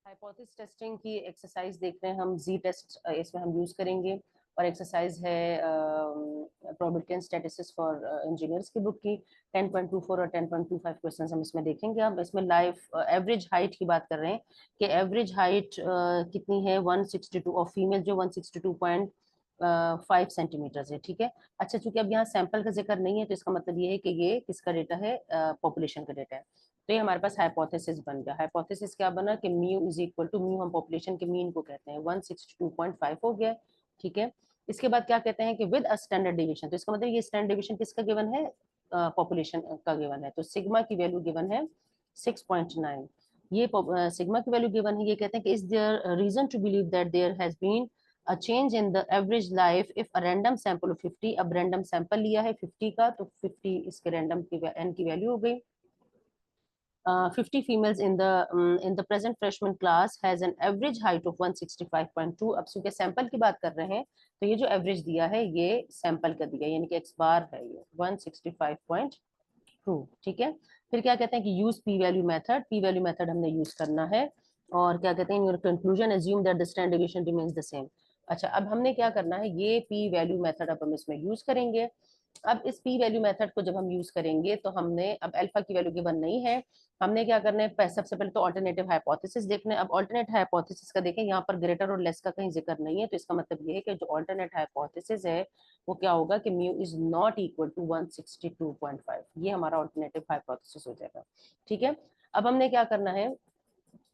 Hypothesis testing की exercise देख रहे हैं हम। जी टेस्ट इसमें हम यूज करेंगे और एक्सरसाइज है probability and statistics for engineers की बुक की 10.24 और 10.25 क्वेश्चंस हम इसमें देखेंगे। अब इसमें लाइफ एवरेज हाइट की बात कर रहे हैं कि एवरेज हाइट कितनी है 162 और फीमेल जो 162.5 सेंटीमीटर है। ठीक है। अच्छा, चूंकि अब यहाँ सैंपल का जिक्र नहीं है तो इसका मतलब ये है कि ये किसका डेटा है, पॉपुलेशन का डेटा है। तो ये हमारे पास हाइपोथेसिस बन गया। हाइपोथेसिस क्या बना कि mu is equal to, mu हम पॉपुलेशन के मीन को कहते हैं, 162.5 हो गया। ठीक है। इसके बाद क्या कहते हैं कि विद अ स्टैंडर्ड डिवीजन, तो इसका मतलब ये स्टैंडर्ड डिवीजन किसका गिवन है, पॉपुलेशन का गिवन है। तो सिग्मा की वैल्यू गिवन है 6.9। ये सिग्मा की वैल्यू गिवन है। ये कहते हैं कि is there reason to believe that there has been a change in the average life if a random sample of 50, अब रैंडम सैंपल लिया है 50 का, तो 50 इसके रैंडम की n की वैल्यू हो गई। 50 females in the present freshman class has an average height of 165.2। अब चूंकि सैंपल की बात कर रहे हैं तो ये जो एवरेज दिया है ये सैंपल का दिया, यानी कि एक्स बार है ये 165.2। ठीक है। फिर क्या कहते हैं कि use P value method, P value method हमने यूज करना है। और क्या कहते हैं, in your conclusion assume that the standard division remains the same. अच्छा, अब हमने क्या करना है, ये पी वैल्यू मेथड अब हम इसमें यूज करेंगे। अब इस पी वैल्यू मेथड को जब हम यूज करेंगे तो हमने, अब अल्फा की वैल्यू गिवन नहीं है, हमने क्या करना है, सबसे पहले तो अल्टरनेटिव हाइपोथेसिस देखना है। अब अल्टरनेट हाइपोथेसिस का देखें, यहाँ पर ग्रेटर और लेस का कहीं जिक्र नहीं है, तो इसका मतलब ये है कि जो अल्टरनेट हाइपोथेसिस है वो क्या होगा कि mu is not equal to 162.5। ये हमारा अल्टरनेटिव हाइपोथेसिस हो जाएगा। ठीक है। अब हमने क्या करना है,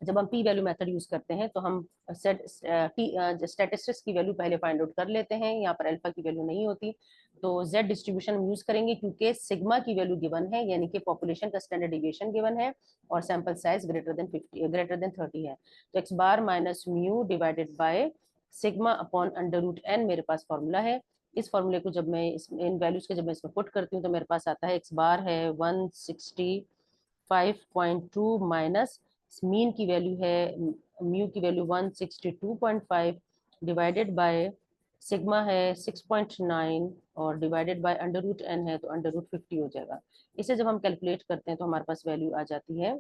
जब हम पी वैल्यू मेथड यूज करते हैं तो हम स्टैटिस्टिक्स की वैल्यू पहले फाइंड आउट कर लेते हैं। यहाँ पर अल्फा की वैल्यू नहीं होती तो जेड डिस्ट्रीब्यूशन यूज करेंगे, क्योंकि सिग्मा की वैल्यू गिवन है, यानी कि पॉपुलेशन का स्टैंडर्ड डिविएशन गिवन है और sample size greater than 50, greater than 30 है। तो x bar minus mu divided by sigma upon under root n मेरे पास फॉर्मूला है। इस फॉर्मूले को जब मैं इन वैल्यूज के जब मैं इसमें पुट करती हूँ तो मेरे पास आता है एक्स बार है 165.2 माइनस मीन की वैल्यू है, म्यू की वैल्यू 162.5 डिवाइडेड बाय सिग्मा है 6.9 और divided by under root n है तो अंडर रूट 50 हो जाएगा। इसे जब हम कैलकुलेट करते हैं तो हमारे पास वैल्यू आ जाती है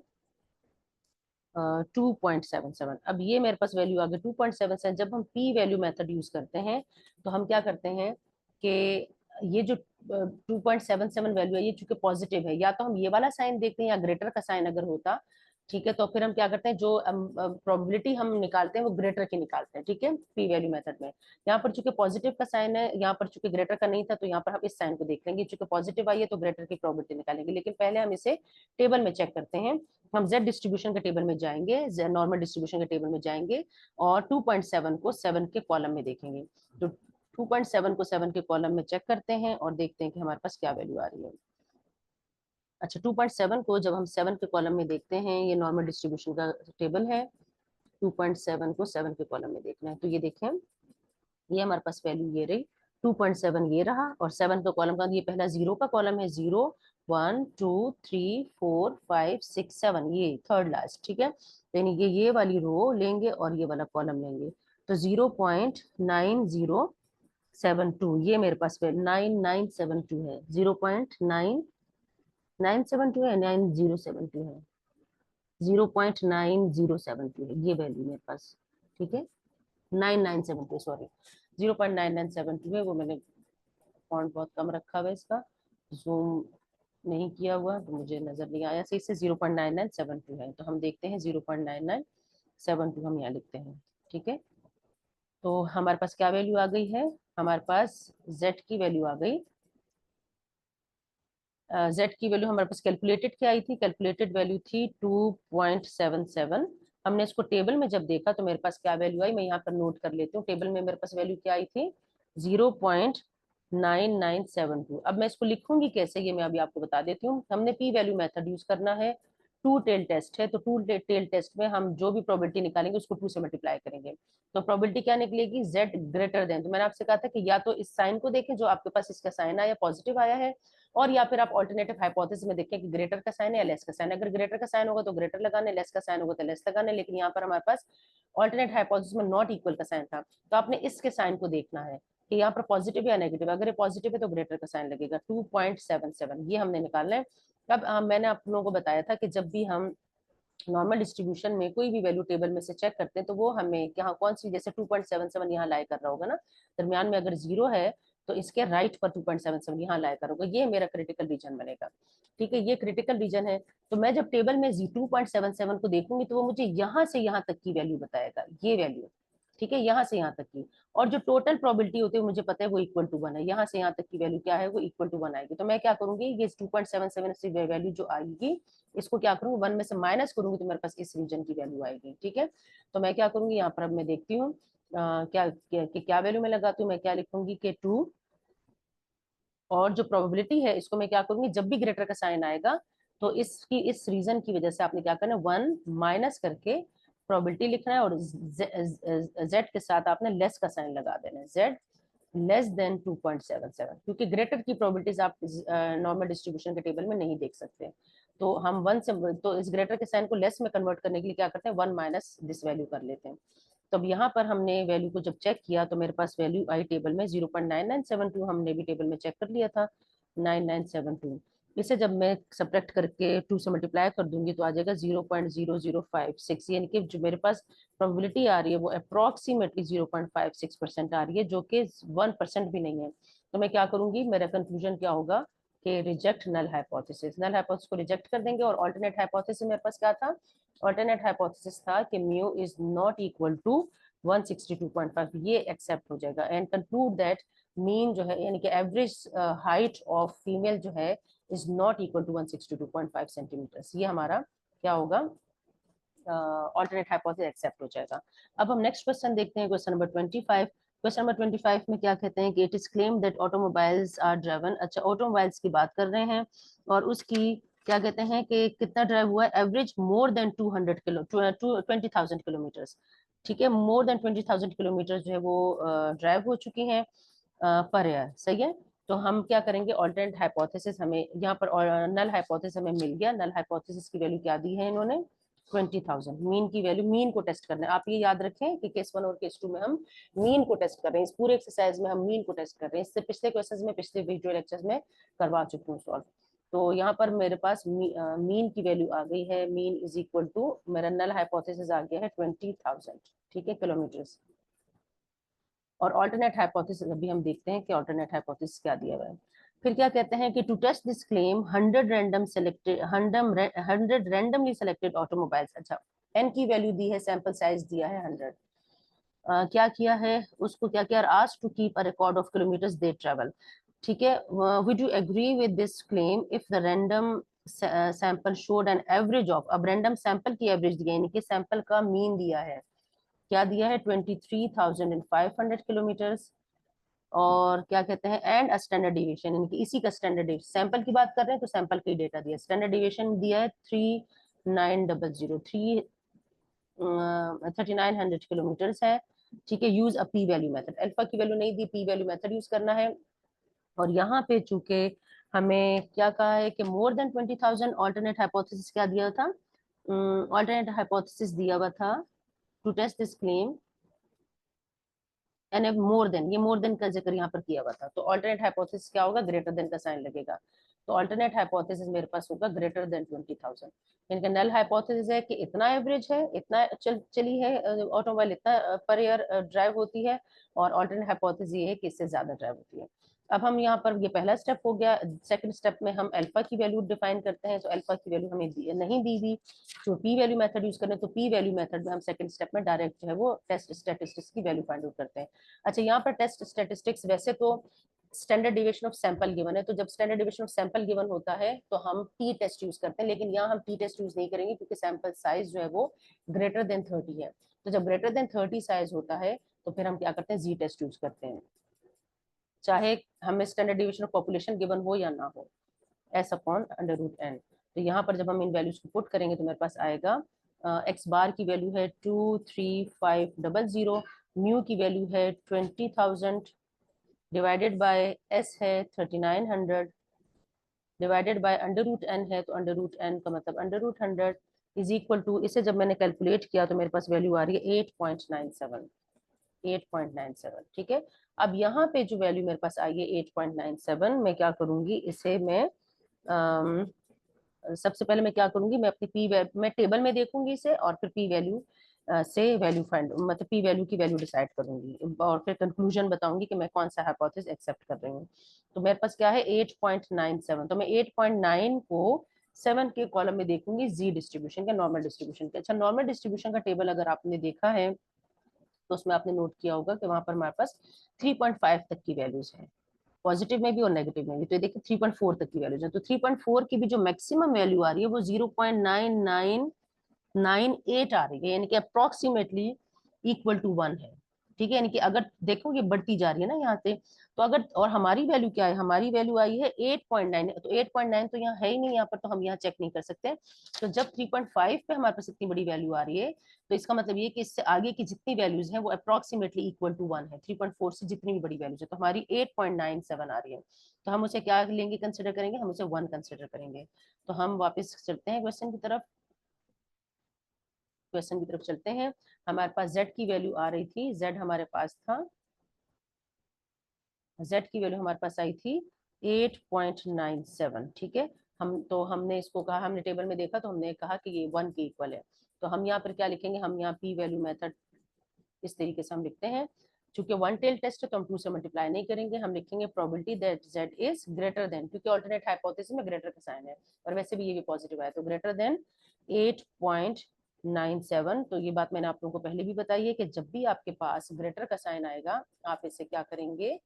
2.77। अब ये मेरे पास वैल्यू आ गई 2.77। जब हम पी वैल्यू मेथड यूज करते हैं तो हम क्या करते हैं कि ये जो 2.77 वैल्यू है ये चूंकि पॉजिटिव है, या तो हम ये वाला साइन देखते हैं या ग्रेटर का साइन अगर होता, ठीक है, तो फिर हम क्या करते हैं, जो प्रोबेबिलिटी हम निकालते हैं वो ग्रेटर की निकालते हैं। ठीक है, पी वैल्यू मेथड में यहाँ पर चूंकि पॉजिटिव का साइन है, यहाँ पर चूंकि ग्रेटर का नहीं था तो यहाँ पर हम इस साइन को देख लेंगे, चूंकि पॉजिटिव आई है तो ग्रेटर की प्रोबेबिलिटी निकालेंगे। लेकिन पहले हम इसे टेबल में चेक करते हैं। हम जेड डिस्ट्रीब्यूशन के टेबल में जाएंगे, नॉर्मल डिस्ट्रीब्यूशन के टेबल में जाएंगे और 2.7 को 7 के कॉलम में देखेंगे। तो 2.7 को 7 के कॉलम में चेक करते हैं और देखते हैं कि हमारे पास क्या वैल्यू आ रही है। अच्छा, 2.7 को जब हम 7 के कॉलम में देखते हैं, ये नॉर्मल डिस्ट्रीब्यूशन का टेबल है, 2.7 को 7 के कॉलम में देखना है तो ये देखें, ये हमारे पास वैल्यू ये रही 2.7 ये रहा, और 7 का कॉलम का ये पहला जीरो का कॉलम है, 0 1 2 3 4 5 6 7, ये थर्ड लास्ट। ठीक है, यानी ये वाली रो लेंगे और ये वाला कॉलम लेंगे तो 0.9072 ये मेरे पास 9972 है, 0.9972 है, 9072 है, 0.9072 है ये वैल्यू मेरे पास। ठीक है, 9972, सॉरी 0.9972 है, वो मैंने फॉन्ट बहुत कम रखा हुआ है, इसका जूम नहीं किया हुआ तो मुझे नजर नहीं आया सही से। 0.9972 है, तो हम देखते हैं 0.9972 हम यहाँ लिखते हैं। ठीक है, तो हमारे पास क्या वैल्यू आ गई है, हमारे पास z की वैल्यू आ गई। z की वैल्यू हमारे पास कैलकुलेटेड क्या आई थी, कैलकुलेटेड वैल्यू थी 2.77। हमने इसको टेबल में जब देखा तो मेरे पास क्या वैल्यू आई, मैं यहाँ पर नोट कर लेती हूँ। टेबल में मेरे पास वैल्यू क्या आई थी 0.9972। अब मैं इसको लिखूंगी कैसे, ये मैं अभी आपको बता देती हूँ। हमने पी वैल्यू मेथड यूज करना है, टू टेल टेस्ट है, तो टू टेल टेस्ट में हम जो भी प्रोबेबिलिटी निकालेंगे उसको 2 से मल्टीप्लाई करेंगे। तो प्रोबेबिलिटी क्या निकलेगी, z ग्रेटर देन, तो मैंने आपसे कहा था कि या तो इस साइन को देखें जो आपके पास इसका साइन आया पॉजिटिव आया है, और या फिर आप ऑल्टरनेटिव हाइपोथेसिस में देखें कि ग्रेटर का साइन है या लेस का साइन। अगर ग्रेटर का साइन होगा तो ग्रेटर लगाने, लेस का साइन होगा तो लेस लगाने, लेकिन यहाँ पर हमारे पास ऑल्टरनेट हाइपोथेसिस में नॉट इक्वल का साइन था, तो आपने इसके साइन को देखना है कि यहाँ पर पॉजिटिव या नेगेटिव। अगर ये पॉजिटिव है तो ग्रेटर का साइन लगेगा, 2.77 ये हमने निकालना है। अब मैंने आप लोगों को बताया था कि जब भी हम नॉर्मल डिस्ट्रीब्यूशन में कोई भी वैल्यू टेबल में से चेक करते हैं तो वो हमें यहाँ कौन सी, जैसे 2.77 यहाँ लाई कर रहा होगा ना, दरमियान में अगर 0 है तो इसके राइट पर 2.77 यहाँ लाई कर होगा, ये मेरा क्रिटिकल रीजन बनेगा। ठीक है, ये क्रिटिकल रीजन है। तो मैं जब टेबल में 2.77 को देखूंगी तो वो मुझे यहाँ से यहाँ तक की वैल्यू बताएगा, ये वैल्यू। ठीक है, यहाँ से यहाँ तक की। और जो टोटल प्रोबेबिलिटी होती है मुझे पता है वो इक्वल टू 1 है, यहाँ से यहाँ तक की वैल्यू क्या है, वो इक्वल टू 1 आएगी। तो मैं क्या करूंगी, ये 2.77 से वैल्यू जो आएगी इसको क्या करूंगी, 1 में से माइनस करूंगी तो मेरे पास इस रीजन की वैल्यू आएगी। ठीक है, तो मैं क्या करूंगी, यहाँ पर अब मैं देखती हूँ क्या वैल्यू मैं लगाती हूँ, मैं क्या लिखूंगी कि 2, और जो प्रोबेबिलिटी है इसको मैं क्या करूंगी, जब भी ग्रेटर का साइन आएगा तो इसकी इस रीजन की वजह से आपने क्या करना है, 1 माइनस करके प्रोबेबिलिटी लिखना है, और जेड के साथ आपने लेस का साइन लगा देना है, जेड लेस देन 2.77, क्योंकि ग्रेटर की प्रोबेबिलिटीज आप नॉर्मल डिस्ट्रीब्यूशन के टेबल में नहीं देख सकते। तो हम 1 से, तो इस ग्रेटर के साइन को लेस में कन्वर्ट करने के लिए क्या करते हैं, 1 माइनस दिस वैल्यू कर लेते हैं। तो अब यहाँ पर हमने वैल्यू को जब चेक किया तो मेरे पास वैल्यू आई टेबल में 0.9972, हमने भी टेबल में चेक कर लिया था 9972। इसे जब मैं सब्ट्रैक्ट करके 2 से मल्टीप्लाई कर दूंगी तो आ जाएगा 0.0056, यानी कि जो मेरे पास प्रोबेबिलिटी आ रही है वो अप्रोक्सीमेटली 0.56% आ रही है, जो कि 1% भी नहीं है। तो मैं क्या करूंगी, मेरा कंक्लूजन क्या होगा कि reject null hypothesis, null hypothesis को रिजेक्ट कर देंगे। और ऑल्टरनेट हाइपोथेसिस मेरे पास क्या था, ऑल्टरनेट हाइपोथेसिस था कि mu is not equal to 162.5, ये एक्सेप्ट हो जाएगा। एंड कंक्लूड दैट मीन जो है यानी कि एवरेज हाइट ऑफ फीमेल जो है is not equal to 162.5 centimetres, ये हमारा क्या होगा, ऑल्टरनेट हाइपोथेसिस एक्सेप्ट हो जाएगा। अब हम नेक्स्ट क्वेश्चन देखते हैं, क्वेश्चन नंबर 25। क्वेश्चन नंबर 25 में क्या कहते हैं कि it is claim that automobiles are driven, अच्छा ऑटोमोबाइल्स की बात कर रहे हैं, और उसकी क्या कहते हैं कि कितना ड्राइव हुआ है, average more than 200 kilo 20,000 kilometre. ठीक है, मोर देन 20,000 किलोमीटर जो है वो ड्राइव हो चुकी हैं पर ईयर, सही है। तो हम क्या करेंगे, ऑल्टरनेट हाइपोथेसिस हमें यहाँ पर, नल हाइपोथेसिस हमें मिल गया। नल हाइपोथेसिस की वैल्यू क्या दी है इन्होंने, 20,000। मीन की वैल्यू, मीन को टेस्ट करना है, आप ये याद रखें कि केस 1 और केस 2 में हम मीन को टेस्ट कर रहे हैं, इस पूरे एक्सरसाइज में हम मीन को टेस्ट कर रहे हैं। इससे पिछले क्वेश्चन में, पिछले वीडियो लेक्चर्स में करवा चुकी हूँ सॉल्व। तो यहाँ पर मेरे पास मीन की वैल्यू आ गई है, मीन इज इक्वल टू, मेरा नल हाइपोथेसिस आ गया है 20,000, ठीक है, किलोमीटर। और ऑल्टरनेट हाइपोथेसिस अभी हम देखते हैं कि ऑल्टरनेट हाइपोथेसिस क्या दिया हुआ है। फिर क्या कहते हैं कि to test this claim 100 randomly selected automobiles, अच्छा एन की वैल्यू दी है, सैंपल साइज दिया है 100। क्या किया है उसको, क्या किया, asked to keep a record of kilometres they travel. ठीक है, would you agree with this claim if the random sample showed an average of, अब रैंडम सैंपल की एवरेज दिया यानी कि सैंपल का मीन दिया है, क्या दिया है 23,500 किलोमीटर्स। और क्या कहते हैं, एंड स्टैंडर्ड डिविएशन, यानी कि इसी का स्टैंडर्ड डिविएशन, सैंपल की बात कर रहे हैं तो सैंपल का डेटा दिया, स्टैंडर्ड डिविएशन दिया है 3,900 किलोमीटर है। ठीक है, use a P value method, alpha की वैल्यू नहीं दी, पी वैल्यू मेथड यूज करना है। और यहाँ पे चूंकि हमें क्या कहा है कि मोर देन 20,000, ऑल्टरनेट हाइपोथेसिस क्या दिया था, ऑल्टरनेट हाइपोथेसिस दिया हुआ था to test this claim and more than, ये मोर देन का जिक्र यहाँ पर किया हुआ था। तो ऑल्टरनेट हाइपोथेसिस क्या होगा, ग्रेटर देन का साइन लगेगा। तो ऑल्टरनेट हाइपोथेसिस मेरे पास होगा ग्रेटर देन 20,000। इनका नल हाइपोथेसिस है कि इतना एवरेज है, इतना चली है ऑटोमोबाइल, इतना पर ईयर ड्राइव होती है। और ऑल्टरनेट हाइपोथेसिस ये है कि इससे ज्यादा ड्राइव होती है। अब हम यहाँ पर, ये पहला स्टेप हो गया। सेकंड स्टेप में हम अल्फा की वैल्यू डिफाइन करते हैं, तो अल्फा की वैल्यू हमें नहीं दी हुई, जो पी वैल्यू मेथड यूज करें, तो पी वैल्यू मेथड में हम सेकंड स्टेप में डायरेक्ट जो है वो टेस्ट स्टैटिस्टिक्स की वैल्यू फाइंड आउट करते हैं। अच्छा, यहाँ पर टेस्ट स्टैटिस्टिक्स, वैसे तो standard deviation of sample given है, तो जब standard deviation of sample given होता है तो हम टी टेस्ट यूज करते हैं, लेकिन यहाँ हम टी टेस्ट यूज नहीं करेंगे क्योंकि सैंपल साइज जो है वो ग्रेटर देन 30 है। तो जब ग्रेटर देन 30 साइज होता है तो फिर हम क्या करते हैं, जी टेस्ट यूज करते हैं, चाहे हमें standard deviation of population given हो या ना हो, s upon under root n. तो यहाँ पर जब हम इन वैल्यूज को पुट करेंगे तो मेरे पास आएगा एक्स बार की वैल्यू है 23500, म्यू की वैल्यू है 20,000, डिवाइडेड बाय एस है 3900, divided by under root n है, तो अंडर रूट एन का मतलब under root 100 is equal to, इसे जब मैंने कैलकुलेट किया तो मेरे पास वैल्यू आ रही है 8.97, 8.97। ठीक है, अब यहाँ पे जो वैल्यू मेरे पास आई है 8.97, मैं क्या करूंगी, इसे मैं सबसे पहले मैं क्या करूंगी, मैं अपनी मैं टेबल में देखूंगी इसे, और फिर पी वैल्यू से वैल्यू फाइंड, मतलब पी वैल्यू की वैल्यू डिसाइड करूंगी, और फिर कंक्लूजन बताऊंगी कि मैं कौन सा हाइपोथेसिस एक्सेप्ट कर रही हूँ। तो मेरे पास क्या है 8.97, तो मैं 8.9 को 7 के कॉलम में देखूंगी जी डिस्ट्रीब्यूशन के, नॉर्मल डिस्ट्रीब्यूशन के। अच्छा, नॉर्मल डिस्ट्रीब्यूशन का टेबल अगर आपने देखा है तो उसमें आपने नोट किया होगा कि वहां पर हमारे पास 3.5 तक की वैल्यूज है, पॉजिटिव में भी और नेगेटिव में भी। तो ये देखिए 3.4 तक की वैल्यूज है, तो 3.4 की भी जो मैक्सिमम वैल्यू आ रही है वो 0.9998 आ रही है, यानी कि अप्रोक्सीमेटली इक्वल टू 1 है। ठीक है, यानी कि अगर देखो ये बढ़ती जा रही है ना यहाँ से, तो अगर, और हमारी वैल्यू क्या है, हमारी वैल्यू आई है 8.9, तो 8.9 तो यहाँ है ही नहीं यहाँ पर, तो हम यहाँ चेक नहीं कर सकते। तो जब 3.5 पे हमारे पास इतनी बड़ी वैल्यू आ रही है, तो इसका मतलब ये कि इससे आगे की जितनी वैल्यूज हैं वो अप्रोक्सीमेटली इक्वल टू 1 है, 3.4 से जितनी भी बड़ी वैल्यूज है, तो हमारी 8.97 आ रही है। तो हम उसे क्या लेंगे, कंसिडर करेंगे, हम उसे 1 कंसिडर करेंगे। तो हम वापस चलते हैं क्वेश्चन की तरफ, क्वेश्चन की तरफ चलते हैं। हमारे पास z की वैल्यू आ रही थी, z हमारे पास था, z की वैल्यू हमारे पास आई थी 8.97। ठीक है, हमने इसको कहा, हमने टेबल में देखा तो हमने कहा कि ये 1 के इक्वल है। तो हम यहाँ पर क्या लिखेंगे, हम यहाँ p वैल्यू मेथड इस तरीके से हम लिखते हैं, चूंकि वन टेल टेस्ट है तो हम 2 से मल्टीप्लाई नहीं करेंगे, हम लिखेंगे probability that z is greater than, क्योंकि अल्टरनेट हाइपोथेसिस में ग्रेटर का साइन है, और वैसे भी ये भी पॉजिटिव है, तो ग्रेटर देन 8.97। तो ये बात मैंने आप लोगों को पहले भी बताई है कि जब भी आपके पास ग्रेटर का साइन आएगा, आप इसे क्या करेंगे,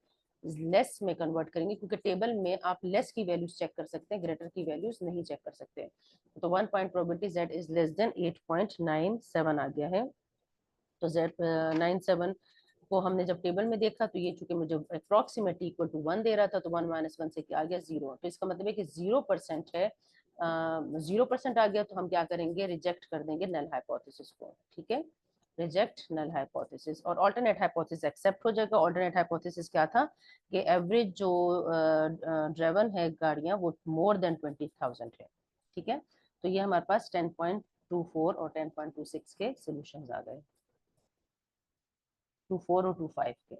लेस में कन्वर्ट करेंगे, क्योंकि टेबल में आप लेस की वैल्यूज चेक कर सकते हैं, ग्रेटर की वैल्यूज नहीं चेक कर सकते। तो 1 point probability z is less than 8.97 आ गया है। तो z 97 को हमने जब टेबल में देखा, तो ये चूंकि मुझे अप्रोक्सीमेटली इक्वल टू 1 दे रहा था, तो 1 माइनस 1 से क्या आ गया 0, तो इसका मतलब है कि 0% है, 0% आ गया, तो हम क्या करेंगे, रिजेक्ट कर देंगे नल हाइपोथेसिस को। ठीक है, रिजेक्ट नल हाइपोथेसिस, और ऑल्टरनेट हाइपोथेसिस एक्सेप्ट हो जाएगा। ऑल्टरनेट हाइपोथेसिस क्या था कि एवरेज जो ड्राइवन है गाड़ियां वो मोर देन 20,000 है। ठीक है, तो ये हमारे पास 10.24 और 10.26 के सोल्यूशन आ गए, 24 और 25 के।